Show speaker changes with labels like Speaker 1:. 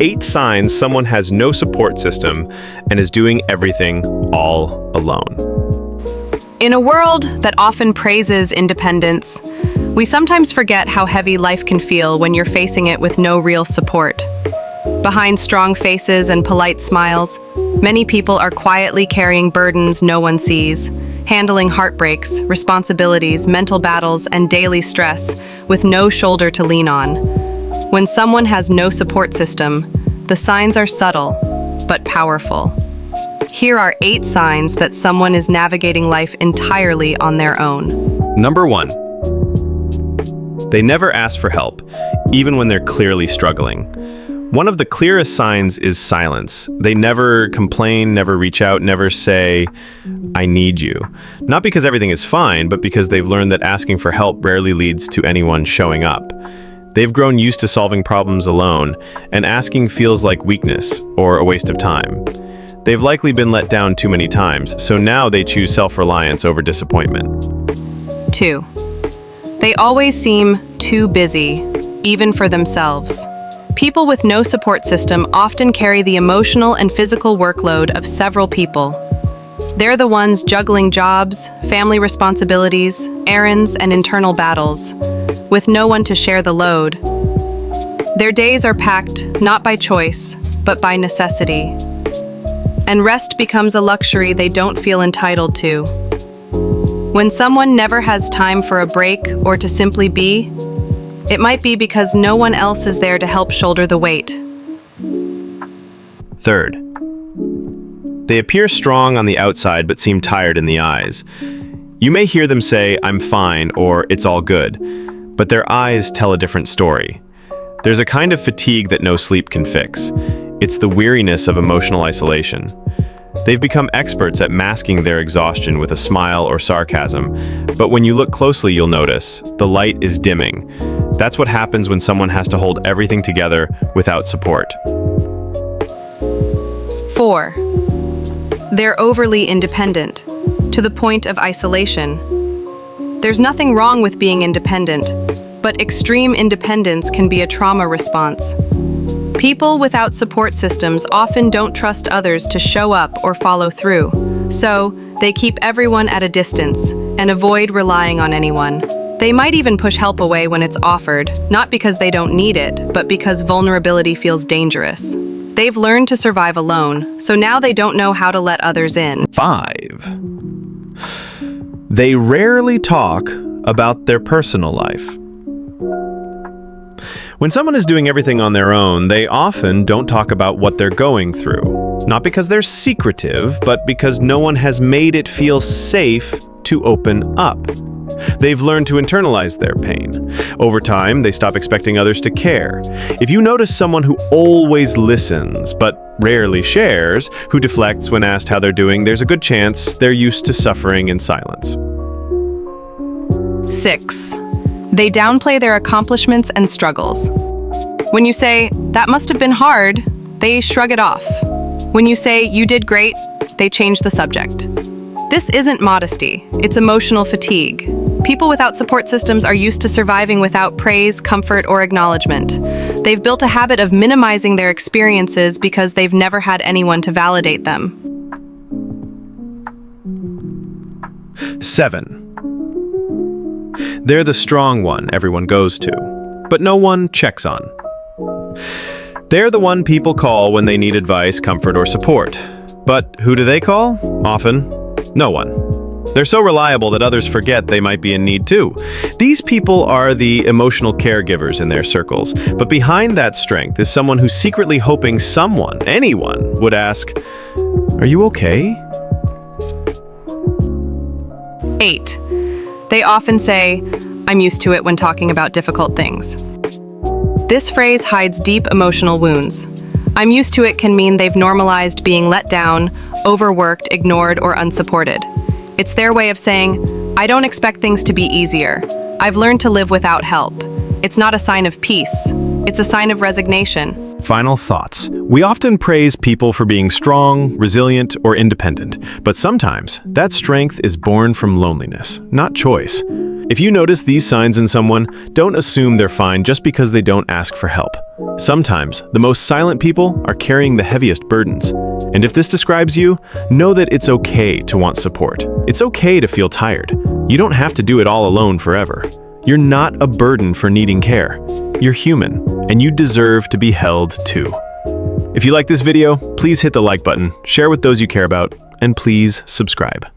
Speaker 1: 8 signs someone has no support system and is doing everything all alone.
Speaker 2: In a world that often praises independence, we sometimes forget how heavy life can feel when you're facing it with no real support. Behind strong faces and polite smiles, many people are quietly carrying burdens no one sees, handling heartbreaks, responsibilities, mental battles, and daily stress with no shoulder to lean on. When someone has no support system, the signs are subtle, but powerful. Here are 8 signs that someone is navigating life entirely on their own.
Speaker 1: Number 1. They never ask for help, even when they're clearly struggling. One of the clearest signs is silence. They never complain, never reach out, never say, "I need you." Not because everything is fine, but because they've learned that asking for help rarely leads to anyone showing up. They've grown used to solving problems alone, and asking feels like weakness or a waste of time. They've likely been let down too many times, so now they choose self-reliance over disappointment.
Speaker 2: 2. They always seem too busy, even for themselves. People with no support system often carry the emotional and physical workload of several people. They're the ones juggling jobs, family responsibilities, errands, and internal battles, with no one to share the load. Their days are packed not by choice, but by necessity. And rest becomes a luxury they don't feel entitled to. When someone never has time for a break or to simply be, it might be because no one else is there to help shoulder the weight.
Speaker 1: 3rd. They appear strong on the outside but seem tired in the eyes. You may hear them say, "I'm fine," or "It's all good," but their eyes tell a different story. There's a kind of fatigue that no sleep can fix. It's the weariness of emotional isolation. They've become experts at masking their exhaustion with a smile or sarcasm, but when you look closely, you'll notice the light is dimming. That's what happens when someone has to hold everything together without support.
Speaker 2: 4. They're overly independent, to the point of isolation. There's nothing wrong with being independent, but extreme independence can be a trauma response. People without support systems often don't trust others to show up or follow through, so they keep everyone at a distance and avoid relying on anyone. They might even push help away when it's offered, not because they don't need it, but because vulnerability feels dangerous. They've learned to survive alone, so now they don't know how to let others in.
Speaker 1: 5. They rarely talk about their personal life. When someone is doing everything on their own, they often don't talk about what they're going through. Not because they're secretive, but because no one has made it feel safe to open up. They've learned to internalize their pain. Over time, they stop expecting others to care. If you notice someone who always listens, but rarely shares, who deflects when asked how they're doing, there's a good chance they're used to suffering in silence.
Speaker 2: 6. They downplay their accomplishments and struggles. When you say, "That must have been hard," they shrug it off. When you say, "You did great," they change the subject. This isn't modesty, it's emotional fatigue. People without support systems are used to surviving without praise, comfort, or acknowledgement. They've built a habit of minimizing their experiences because they've never had anyone to validate them.
Speaker 1: 7. They're the strong one everyone goes to, but no one checks on. They're the one people call when they need advice, comfort, or support. But who do they call? Often, no one. They're so reliable that others forget they might be in need too. These people are the emotional caregivers in their circles, but behind that strength is someone who's secretly hoping someone, anyone, would ask, "Are you okay?"
Speaker 2: 8. They often say, "I'm used to it," when talking about difficult things. This phrase hides deep emotional wounds. "I'm used to it" can mean they've normalized being let down, overworked, ignored, or unsupported. It's their way of saying, "I don't expect things to be easier. I've learned to live without help." It's not a sign of peace. It's a sign of resignation.
Speaker 1: Final thoughts. We often praise people for being strong, resilient, or independent, but sometimes that strength is born from loneliness, not choice. If you notice these signs in someone, don't assume they're fine just because they don't ask for help. Sometimes, the most silent people are carrying the heaviest burdens. And if this describes you, know that it's okay to want support. It's okay to feel tired. You don't have to do it all alone forever. You're not a burden for needing care. You're human, and you deserve to be held too. If you like this video, please hit the like button, share with those you care about, and please subscribe.